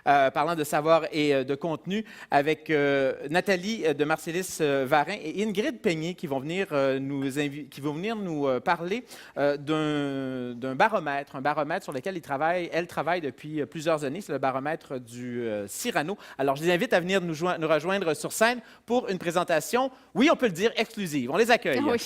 parlant de savoir et de contenu, avec Nathalie de Marcellus Varin et Ingrid Peigné qui vont venir nous parler d'un baromètre, un baromètre sur lequel elle travaille depuis plusieurs années. C'est le baromètre du Cyrano. Alors, je les invite à venir nous rejoindre sur scène pour une présentation, oui, on peut le dire, exclusive. On les accueille. Oui.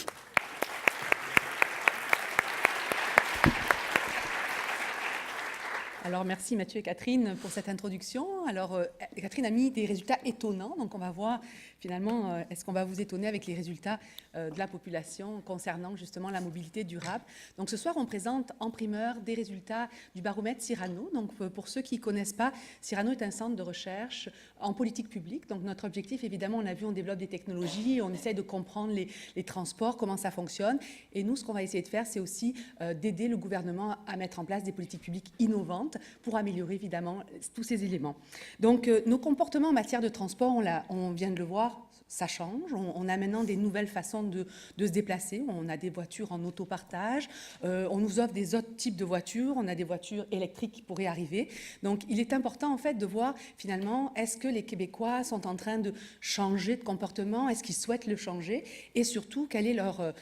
Alors, merci Mathieu et Catherine pour cette introduction. Alors, Catherine a mis des résultats étonnants, donc on va voir finalement, est-ce qu'on va vous étonner avec les résultats de la population concernant justement la mobilité durable. Donc, ce soir, on présente en primeur des résultats du baromètre Cyrano. Donc, pour ceux qui ne connaissent pas, Cyrano est un centre de recherche en politique publique. Donc, notre objectif, évidemment, on a vu, on développe des technologies, on essaye de comprendre les transports, comment ça fonctionne. Et nous, ce qu'on va essayer de faire, c'est aussi d'aider le gouvernement à mettre en place des politiques publiques innovantes pour améliorer évidemment tous ces éléments. Donc nos comportements en matière de transport, on vient de le voir, ça change. On a maintenant des nouvelles façons de se déplacer. On a des voitures en autopartage, on nous offre des autres types de voitures, on a des voitures électriques qui pourraient arriver. Donc il est important en fait de voir finalement est-ce que les Québécois sont en train de changer de comportement, est-ce qu'ils souhaitent le changer et surtout quel est leur,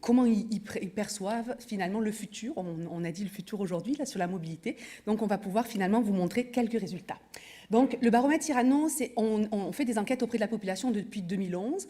comment ils perçoivent finalement le futur. On a dit le futur aujourd'hui là sur la mobilité. Donc, on va pouvoir finalement vous montrer quelques résultats. Donc, le baromètre Cyrano, on fait des enquêtes auprès de la population depuis 2011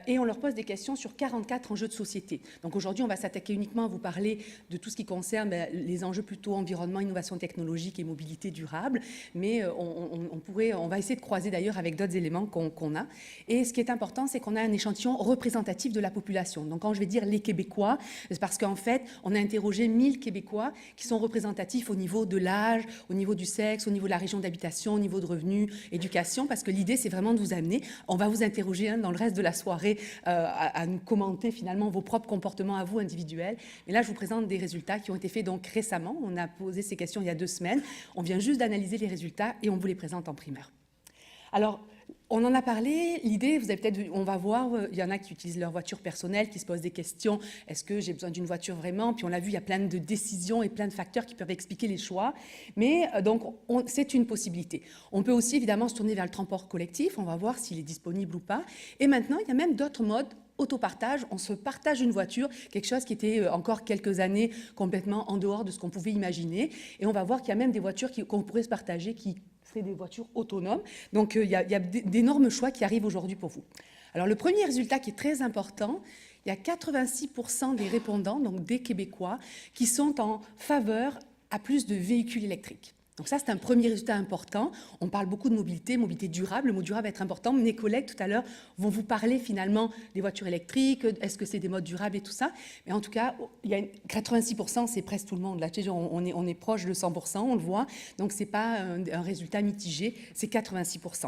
et on leur pose des questions sur 44 enjeux de société. Donc, aujourd'hui, on va s'attaquer uniquement à vous parler de tout ce qui concerne les enjeux plutôt environnement, innovation technologique et mobilité durable. Mais on va essayer de croiser d'ailleurs avec d'autres éléments qu'on a. Et ce qui est important, c'est qu'on a un échantillon représentatif de la population. Donc, quand je vais dire les Québécois, c'est parce qu'en fait, on a interrogé 1000 Québécois qui sont représentatifs au niveau de l'âge, au niveau du sexe, au niveau de la région d'habitation, au niveau de revenus, éducation, parce que l'idée, c'est vraiment de vous amener. On va vous interroger dans le reste de la soirée à nous commenter finalement vos propres comportements à vous individuels. Et là, je vous présente des résultats qui ont été faits donc récemment. On a posé ces questions il y a 2 semaines. On vient juste d'analyser les résultats et on vous les présente en primaire. Alors, on en a parlé, l'idée, vous avez peut-être, on va voir, il y en a qui utilisent leur voiture personnelle, qui se posent des questions, est-ce que j'ai besoin d'une voiture vraiment? Puis on l'a vu, il y a plein de décisions et plein de facteurs qui peuvent expliquer les choix, mais donc c'est une possibilité. On peut aussi évidemment se tourner vers le transport collectif, on va voir s'il est disponible ou pas, et maintenant il y a même d'autres modes, autopartage, on se partage une voiture, quelque chose qui était encore quelques années complètement en dehors de ce qu'on pouvait imaginer, et on va voir qu'il y a même des voitures qu'on pourrait se partager qui seraient des voitures autonomes. Donc, il y a d'énormes choix qui arrivent aujourd'hui pour vous. Alors, le premier résultat qui est très important, il y a 86% des répondants, donc des Québécois, qui sont en faveur à plus de véhicules électriques. Donc ça, c'est un premier résultat important. On parle beaucoup de mobilité, mobilité durable. Le mot durable va être important. Mes collègues, tout à l'heure, vont vous parler finalement des voitures électriques. Est-ce que c'est des modes durables et tout ça? Mais en tout cas, il y a 86%, c'est presque tout le monde. Là, on est proche de 100%, on le voit. Donc, ce n'est pas un résultat mitigé, c'est 86%.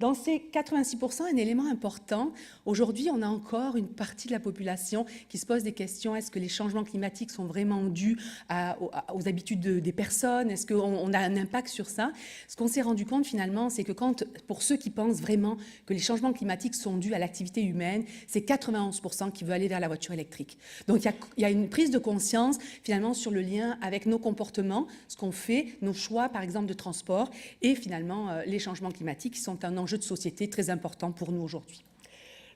Dans ces 86%, un élément important, aujourd'hui, on a encore une partie de la population qui se pose des questions. Est-ce que les changements climatiques sont vraiment dus aux habitudes des personnes? Est-ce qu'on a un impact sur ça? Ce qu'on s'est rendu compte finalement, c'est que pour ceux qui pensent vraiment que les changements climatiques sont dus à l'activité humaine, c'est 91% qui veulent aller vers la voiture électrique. Donc, il y a une prise de conscience finalement sur le lien avec nos comportements, ce qu'on fait, nos choix par exemple de transport et finalement les changements climatiques qui sont un enjeu de société très important pour nous aujourd'hui.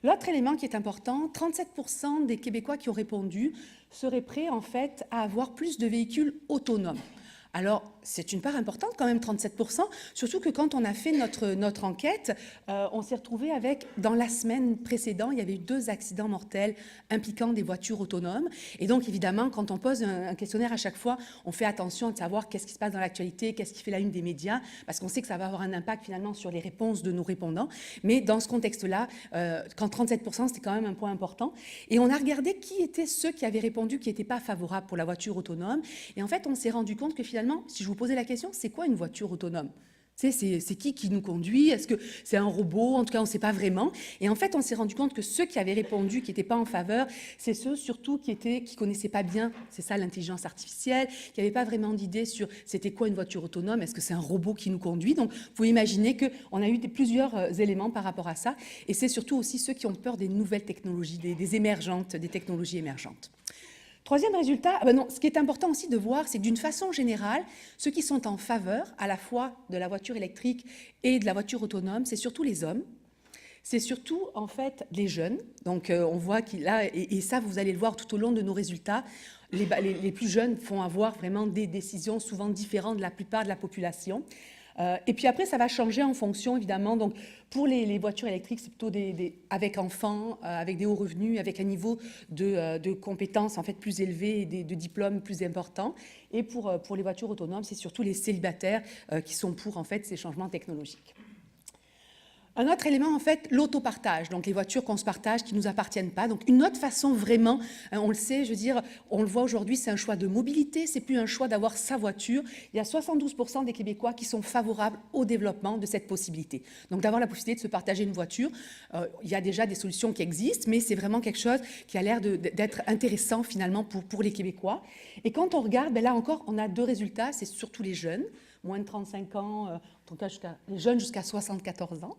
L'autre élément qui est important, 37% des Québécois qui ont répondu seraient prêts en fait à avoir plus de véhicules autonomes. Alors, c'est une part importante quand même, 37%, surtout que quand on a fait notre enquête, on s'est retrouvé avec, dans la semaine précédente, il y avait eu 2 accidents mortels impliquant des voitures autonomes. Et donc, évidemment, quand on pose un questionnaire à chaque fois, on fait attention de savoir qu'est-ce qui se passe dans l'actualité, qu'est-ce qui fait la une des médias, parce qu'on sait que ça va avoir un impact finalement sur les réponses de nos répondants. Mais dans ce contexte-là, quand 37%, c'était quand même un point important. Et on a regardé qui étaient ceux qui avaient répondu qui n'étaient pas favorables pour la voiture autonome. Et en fait, on s'est rendu compte que finalement, si je vous posais la question, c'est quoi une voiture autonome? C'est qui nous conduit? Est-ce que c'est un robot? En tout cas, on ne sait pas vraiment. Et en fait, on s'est rendu compte que ceux qui avaient répondu, qui n'étaient pas en faveur, c'est ceux surtout qui ne connaissaient pas bien, c'est ça l'intelligence artificielle, qui n'avaient pas vraiment d'idée sur c'était quoi une voiture autonome, est-ce que c'est un robot qui nous conduit? Donc, vous pouvez imaginer qu'on a eu plusieurs éléments par rapport à ça. Et c'est surtout aussi ceux qui ont peur des nouvelles technologies, des technologies émergentes. Troisième résultat, ce qui est important aussi de voir, c'est que d'une façon générale, ceux qui sont en faveur à la fois de la voiture électrique et de la voiture autonome, c'est surtout les hommes. C'est surtout, en fait, les jeunes. Donc, on voit qu'il a, et ça, vous allez le voir tout au long de nos résultats, les plus jeunes font avoir vraiment des décisions souvent différentes de la plupart de la population. Et puis après, ça va changer en fonction, évidemment. Donc, pour les voitures électriques, c'est plutôt avec enfants, avec des hauts revenus, avec un niveau de compétences en fait plus élevé et de diplômes plus importants. Et pour les voitures autonomes, c'est surtout les célibataires qui sont pour en fait ces changements technologiques. Un autre élément, en fait, l'autopartage, donc les voitures qu'on se partage qui ne nous appartiennent pas. Donc une autre façon vraiment, on le sait, je veux dire, on le voit aujourd'hui, c'est un choix de mobilité, c'est plus un choix d'avoir sa voiture. Il y a 72% des Québécois qui sont favorables au développement de cette possibilité. Donc d'avoir la possibilité de se partager une voiture, il y a déjà des solutions qui existent, mais c'est vraiment quelque chose qui a l'air d'être intéressant finalement pour les Québécois. Et quand on regarde, là encore, on a deux résultats, c'est surtout les jeunes, moins de 35 ans, en tout cas les jeunes jusqu'à 74 ans,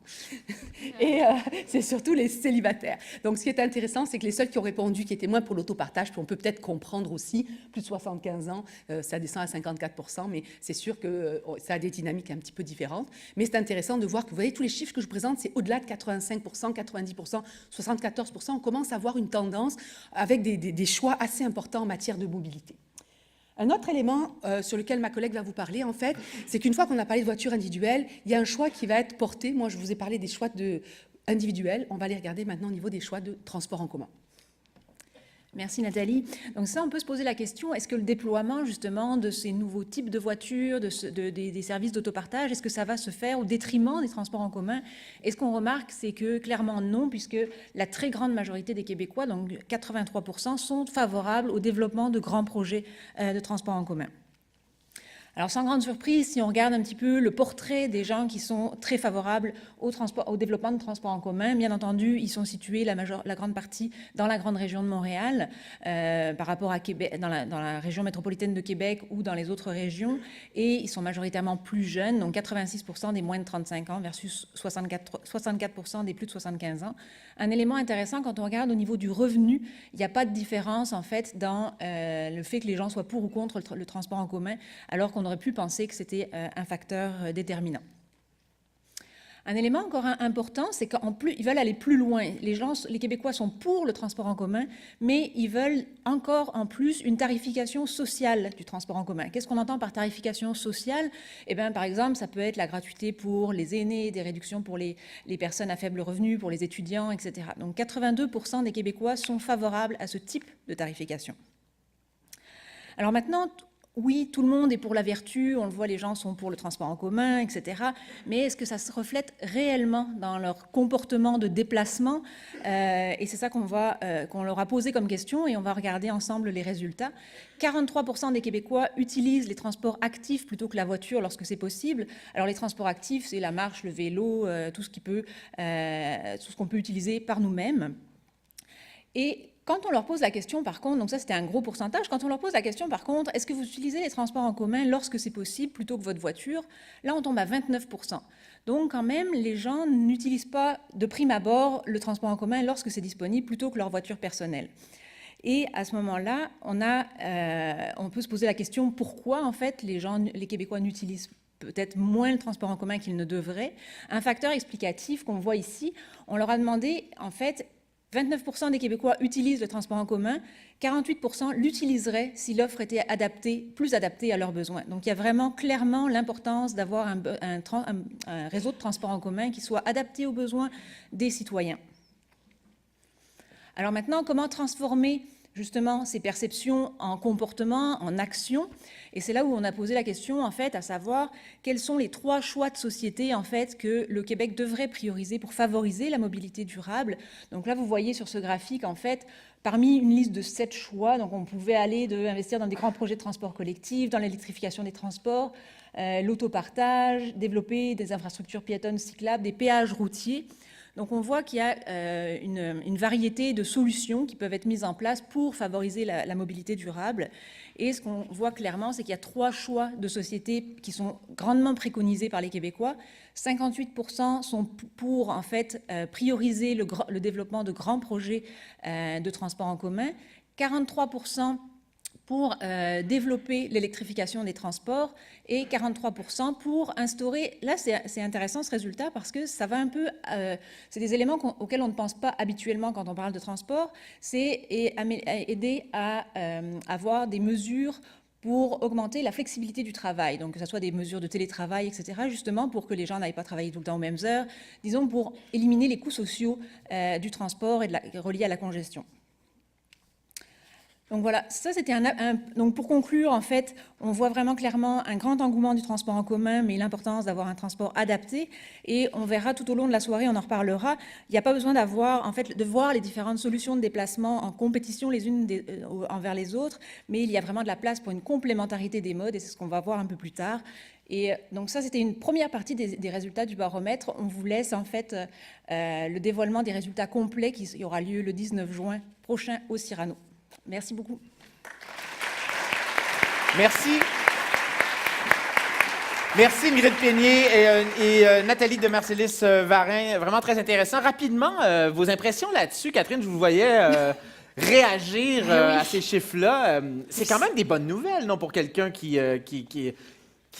et c'est surtout les célibataires. Donc ce qui est intéressant, c'est que les seuls qui ont répondu, qui étaient moins pour l'autopartage, puis on peut peut-être comprendre aussi, plus de 75 ans, ça descend à 54%, mais c'est sûr que ça a des dynamiques un petit peu différentes. Mais c'est intéressant de voir que vous voyez, tous les chiffres que je présente, c'est au-delà de 85%, 90%, 74%, on commence à avoir une tendance avec des choix assez importants en matière de mobilité. Un autre élément sur lequel ma collègue va vous parler, en fait, c'est qu'une fois qu'on a parlé de voitures individuelles, il y a un choix qui va être porté. Moi, je vous ai parlé des choix individuels. On va les regarder maintenant au niveau des choix de transport en commun. Merci Nathalie. Donc ça, on peut se poser la question, est-ce que le déploiement justement de ces nouveaux types de voitures, des services d'autopartage, est-ce que ça va se faire au détriment des transports en commun? Et ce qu'on remarque, c'est que clairement non, puisque la très grande majorité des Québécois, donc 83%, sont favorables au développement de grands projets de transport en commun. Alors, sans grande surprise, si on regarde un petit peu le portrait des gens qui sont très favorables au développement de transports en commun, bien entendu, ils sont situés la grande partie dans la grande région de Montréal, par rapport à Québec, dans la région métropolitaine de Québec ou dans les autres régions, et ils sont majoritairement plus jeunes, donc 86% des moins de 35 ans versus 64% des plus de 75 ans. Un élément intéressant, quand on regarde au niveau du revenu, il n'y a pas de différence, en fait, dans le fait que les gens soient pour ou contre le transport en commun, alors qu'on aurait pu penser que c'était un facteur déterminant. Un élément encore important, c'est qu'en plus, ils veulent aller plus loin. Les Québécois sont pour le transport en commun, mais ils veulent encore en plus une tarification sociale du transport en commun. Qu'est-ce qu'on entend par tarification sociale? Eh bien, par exemple, ça peut être la gratuité pour les aînés, des réductions pour les personnes à faible revenu, pour les étudiants, etc. Donc 82% des Québécois sont favorables à ce type de tarification. Alors maintenant, oui, tout le monde est pour la vertu, on le voit, les gens sont pour le transport en commun, etc. Mais est-ce que ça se reflète réellement dans leur comportement de déplacement? Et c'est ça qu'on leur a posé comme question, et on va regarder ensemble les résultats. 43% des Québécois utilisent les transports actifs plutôt que la voiture lorsque c'est possible. Alors les transports actifs, c'est la marche, le vélo, tout ce qu'on peut utiliser par nous-mêmes. Et quand on leur pose la question, par contre, donc ça c'était un gros pourcentage, quand on leur pose la question, par contre, est-ce que vous utilisez les transports en commun lorsque c'est possible plutôt que votre voiture? Là, on tombe à 29%. Donc, quand même, les gens n'utilisent pas de prime abord le transport en commun lorsque c'est disponible plutôt que leur voiture personnelle. Et à ce moment-là, on peut se poser la question pourquoi, en fait, les Québécois n'utilisent peut-être moins le transport en commun qu'ils ne devraient. Un facteur explicatif qu'on voit ici, on leur a demandé, en fait, 29% des Québécois utilisent le transport en commun, 48% l'utiliseraient si l'offre était plus adaptée à leurs besoins. Donc il y a vraiment clairement l'importance d'avoir un réseau de transport en commun qui soit adapté aux besoins des citoyens. Alors maintenant, comment transformer justement ces perceptions en comportement, en action? Et c'est là où on a posé la question, en fait, à savoir quels sont les 3 choix de société, en fait, que le Québec devrait prioriser pour favoriser la mobilité durable. Donc là, vous voyez sur ce graphique, en fait, parmi une liste de 7 choix, donc on pouvait aller investir dans des grands projets de transport collectif, dans l'électrification des transports, l'autopartage, développer des infrastructures piétonnes cyclables, des péages routiers. Donc on voit qu'il y a une variété de solutions qui peuvent être mises en place pour favoriser la mobilité durable. Et ce qu'on voit clairement, c'est qu'il y a 3 choix de société qui sont grandement préconisés par les Québécois. 58% sont pour, en fait, prioriser le développement de grands projets de transport en commun. 43% pour développer l'électrification des transports et 43% pour instaurer, là c'est intéressant ce résultat parce que ça va un peu, c'est des éléments auxquels on ne pense pas habituellement quand on parle de transport, c'est aider à avoir des mesures pour augmenter la flexibilité du travail, donc que ce soit des mesures de télétravail, etc., justement pour que les gens n'aillent pas travailler tout le temps aux mêmes heures, disons pour éliminer les coûts sociaux du transport et reliés à la congestion. Donc voilà, ça c'était donc pour conclure, en fait, on voit vraiment clairement un grand engouement du transport en commun, mais l'importance d'avoir un transport adapté. Et on verra tout au long de la soirée, on en reparlera. Il n'y a pas besoin de voir les différentes solutions de déplacement en compétition les unes envers les autres, mais il y a vraiment de la place pour une complémentarité des modes, et c'est ce qu'on va voir un peu plus tard. Et donc ça, c'était une première partie des résultats du baromètre. On vous laisse en fait le dévoilement des résultats complets qui aura lieu le 19 juin prochain au Cyrano. Merci beaucoup. Merci. Merci, Ingrid Peigné et Nathalie de Marcellus-Varin. Vraiment très intéressant. Rapidement, vos impressions là-dessus. Catherine, je vous voyais réagir à ces chiffres-là. C'est quand même des bonnes nouvelles, non, pour quelqu'un qui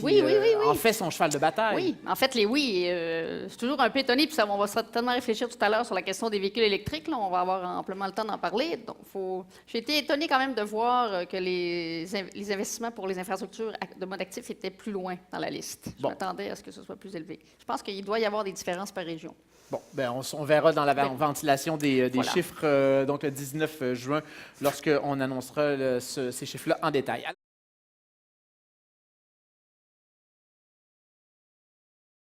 Oui. en fait son cheval de bataille. Oui, en fait, je suis toujours un peu étonnée, puis on va certainement réfléchir tout à l'heure sur la question des véhicules électriques. Là, on va avoir amplement le temps d'en parler. Donc, j'ai été étonnée quand même de voir que les investissements pour les infrastructures de mode actif étaient plus loin dans la liste. Je m'attendais à ce que ce soit plus élevé. Je pense qu'il doit y avoir des différences par région. Bon, ben on verra dans la ventilation des Voilà. chiffres donc le 19 juin, lorsqu'on annoncera ces chiffres-là en détail.